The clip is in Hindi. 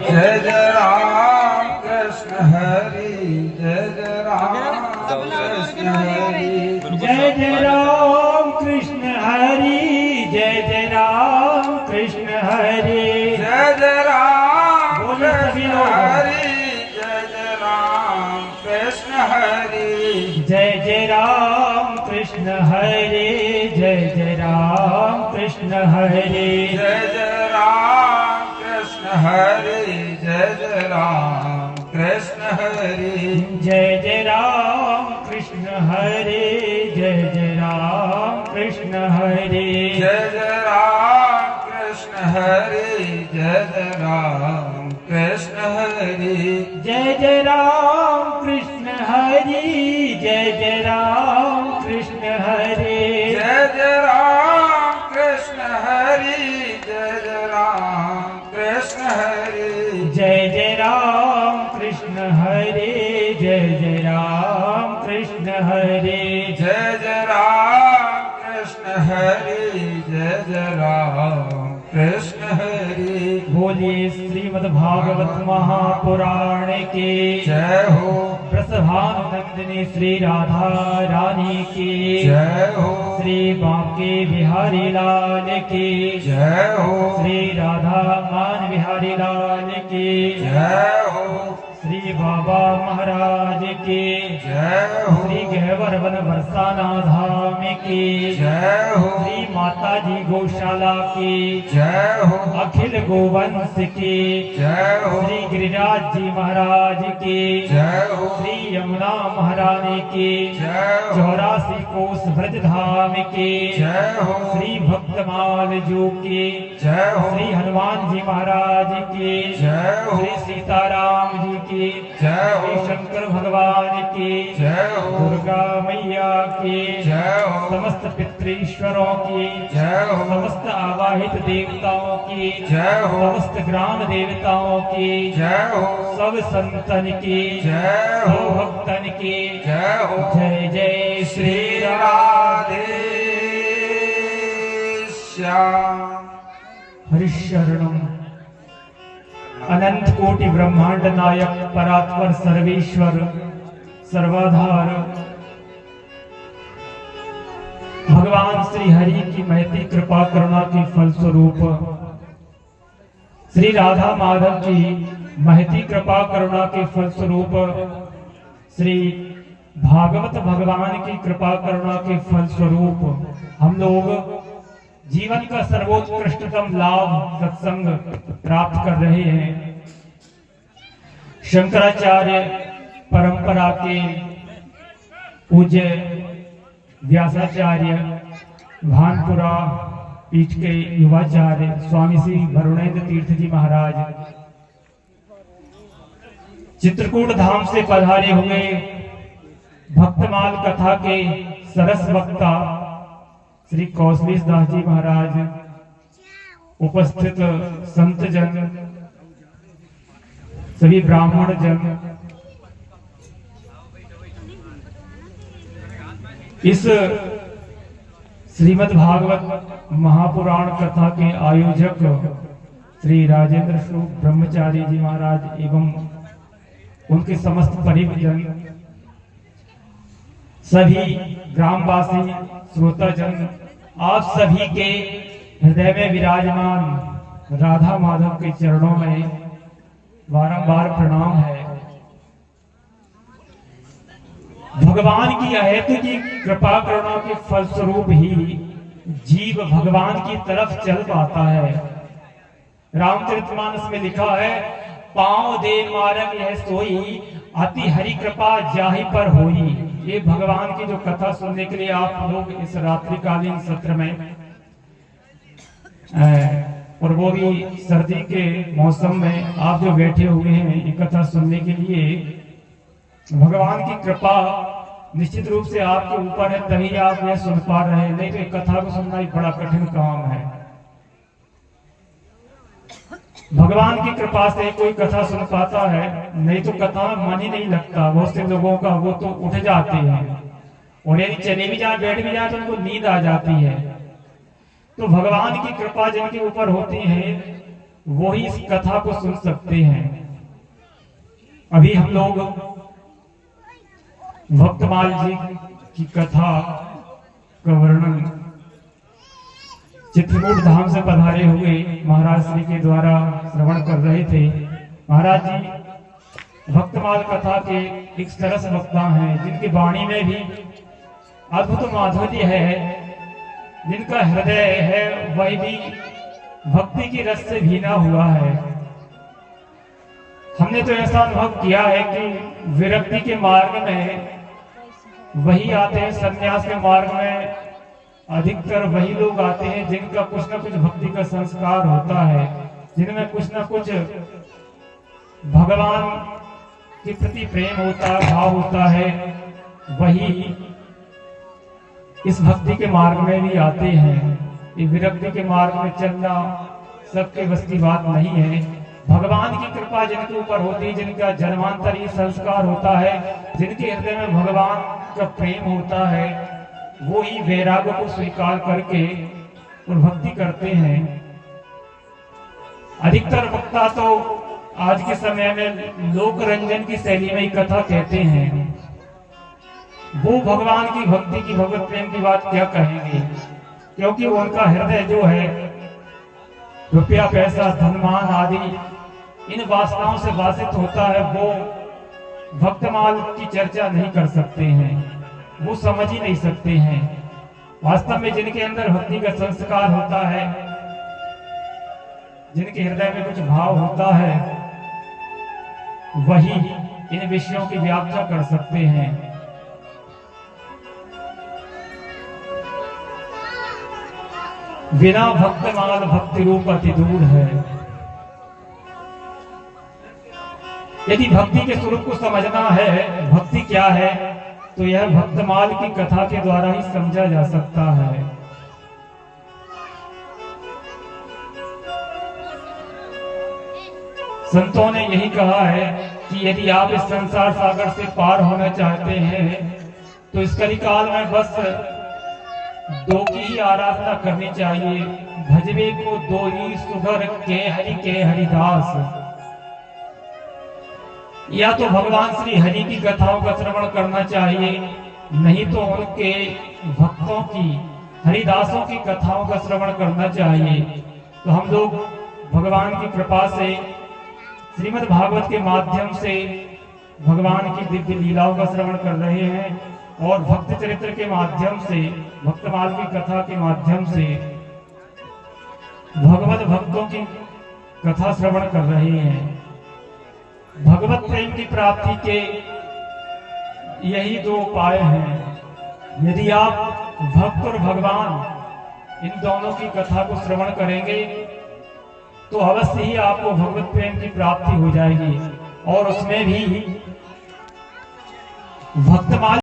जय जय राम कृष्ण हरि, जय जय राम कृष्ण हरि, जय जय राम कृष्ण हरि, जय जय राम कृष्ण हरि, जय जय राम बोलिए सभी कृष्ण लोग। हरि, जय जय राम कृष्ण हरि, जय जय राम कृष्ण हरि, जय जय राम कृष्ण हरि, जय जय राम कृष्ण हरि, जय जय राम कृष्ण हरि, जय जय राम कृष्ण हरि, जय जय राम कृष्ण हरि, जय जय राम कृष्ण हरि, जय जय राम कृष्ण हरि, जय जय राम कृष्ण हरि, जय जय राम कृष्ण हरि, जय जय राम कृष्ण हरि, जय जय राम कृष्ण हरि, जय जय राम कृष्ण हरि, जय जय राम कृष्ण हरि, जय जय राम कृष्ण हरि, जय जय राम कृष्ण हरि, बोलिए श्रीमद् भागवत महापुराण की जय हो, वृषभानुनंदिनी श्री राधा रानी की जय हो, श्री बांके बिहारी लाल की जय हो, श्री राधा मान बिहारी लाल की जय हो, श्री बाबा महाराज की जय हो, श्री गहवर वन बरसाना धाम की जय हो, श्री माता जी गौशाला की जय हो, अखिल गोवंश की जय हो, श्री गिरिराज जी महाराज की जय हो, श्री यमुना महारानी की जय हो, 84 कोस ब्रज धाम की जय हो, श्री भक्तमाल जू की जय हो, श्री हनुमान जी महाराज की जय हो, श्री सीताराम जी की जय श्री हो, शंकर भगवान की जय हो, दुर्गा मैया की जय हो, समस्त पितृश्वरों की जय हो, समस्त आवाहित देवताओं की जय हो, समस्त ग्राम देवताओं की जय हो, सब संतन की जय सब हो, भक्तन की जय हो, जय जय श्री राम। राधे श्याम। हरिशरणम अनंत कोटि ब्रह्मांड नायक परात्पर सर्वेश्वर सर्वाधार भगवान श्री हरि की महती कृपा करुणा के फलस्वरूप श्री राधा माधव की महती कृपा करुणा के फलस्वरूप श्री भागवत भगवान की कृपा करुणा के फलस्वरूप हम लोग जीवन का सर्वोत्कृष्टतम लाभ सत्संग प्राप्त कर रहे हैं। शंकराचार्य परंपरा के पूज्य व्यासाचार्य भानपुरा पीठ के युवाचार्य स्वामी श्री वरुणेंद्र तीर्थ जी महाराज चित्रकूट धाम से पधारे हुए भक्तमाल कथा के सरस वक्ता श्री कौशलेश दास जी महाराज, उपस्थित संत जन, सभी ब्राह्मण जन, इस श्रीमद् भागवत महापुराण कथा के आयोजक श्री राजेंद्र स्वरूप ब्रह्मचारी जी महाराज एवं उनके समस्त परिजन, सभी ग्रामवासी, श्रोताजन, आप सभी के हृदय में विराजमान राधा माधव के चरणों में बारंबार प्रणाम है। भगवान की अहेतु की कृपा करुणा के फलस्वरूप ही जीव भगवान की तरफ चल पाता है। रामचरितमानस में लिखा है, पांव दे मार्ग यह सोई, अति हरि कृपा जाहि पर होई। ये भगवान की जो कथा सुनने के लिए आप लोग इस रात्रिकालीन सत्र में और वो भी सर्दी के मौसम में आप जो बैठे हुए हैं ये कथा सुनने के लिए, भगवान की कृपा निश्चित रूप से आपके ऊपर है, तभी आप यह सुन पा रहे हैं। नहीं तो एक कथा को सुनना एक बड़ा कठिन काम है। भगवान की कृपा से कोई कथा सुन पाता है, नहीं तो कथा मन ही नहीं लगता। बहुत से लोगों का वो तो उठ जाते हैं और यदि चले भी जाए बैठ भी जाए तो उनको नींद आ जाती है। तो भगवान की कृपा जिनके ऊपर होती है वो ही इस कथा को सुन सकते हैं। अभी हम लोग भक्तमाल जी की कथा का वर्णन चित्रकूट धाम से पधारे हुए महाराज श्री के द्वारा श्रवण कर रहे थे। महाराज जी भक्तमाल कथा के एक सरस वक्ता हैं, जिनकी वाणी में भी अद्भुत माधुर्य है, जिनका हृदय है वही भी भक्ति की रस से भीना हुआ है। हमने तो ऐसा अनुभव किया है कि विरक्ति के मार्ग में वही आते हैं, संन्यास के मार्ग में अधिकतर वही लोग आते हैं जिनका कुछ न कुछ भक्ति का संस्कार होता है, जिनमें कुछ न कुछ भगवान के प्रति प्रेम होता है, भाव होता है। वही इस भक्ति के मार्ग में भी आते हैं। ये विरक्ति के मार्ग में चलना सबके बस की बात नहीं है। भगवान की कृपा जिनके ऊपर होती है, जिनका जन्मांतरीय संस्कार होता है, जिनके हृदय में भगवान का प्रेम होता है, वो ही वैराग्य को स्वीकार करके और भक्ति करते हैं। अधिकतर वक्ता तो आज के समय में लोक रंजन की शैली में ही कथा कहते हैं। वो भगवान की भक्ति की, भगवत प्रेम की बात क्या कहेंगे, क्योंकि उनका हृदय जो है रुपया पैसा धनमान आदि इन वासनाओं से वासित होता है। वो भक्तमाल की चर्चा नहीं कर सकते हैं, वो समझ ही नहीं सकते हैं। वास्तव में जिनके अंदर भक्ति का संस्कार होता है, जिनके हृदय में कुछ भाव होता है, वही इन विषयों की व्याख्या कर सकते हैं। बिना भक्तमाल भक्ति रूप अति दूर है। यदि भक्ति के स्वरूप को समझना है, भक्ति क्या है, तो यह भक्तमाल की कथा के द्वारा ही समझा जा सकता है। संतों ने यही कहा है कि यदि आप इस संसार सागर से पार होना चाहते हैं तो इस कलिकाल में बस दो की ही आराधना करनी चाहिए। भजवे को दो ही सुधर के हरिदास। या तो भगवान श्री हरि की कथाओं का श्रवण करना चाहिए, नहीं तो उनके भक्तों की, हरिदासों की कथाओं का श्रवण करना चाहिए। तो हम लोग भगवान की कृपा से श्रीमद् भागवत के माध्यम से भगवान की दिव्य लीलाओं का श्रवण कर रहे हैं और भक्त चरित्र के माध्यम से, भक्तमाल की कथा के माध्यम से भगवत भक्तों की कथा श्रवण कर रहे हैं। भगवत प्रेम की प्राप्ति के यही दो उपाय हैं। यदि आप भक्त और भगवान इन दोनों की कथा को श्रवण करेंगे तो अवश्य ही आपको भगवत प्रेम की प्राप्ति हो जाएगी। और उसमें भी भक्तमाल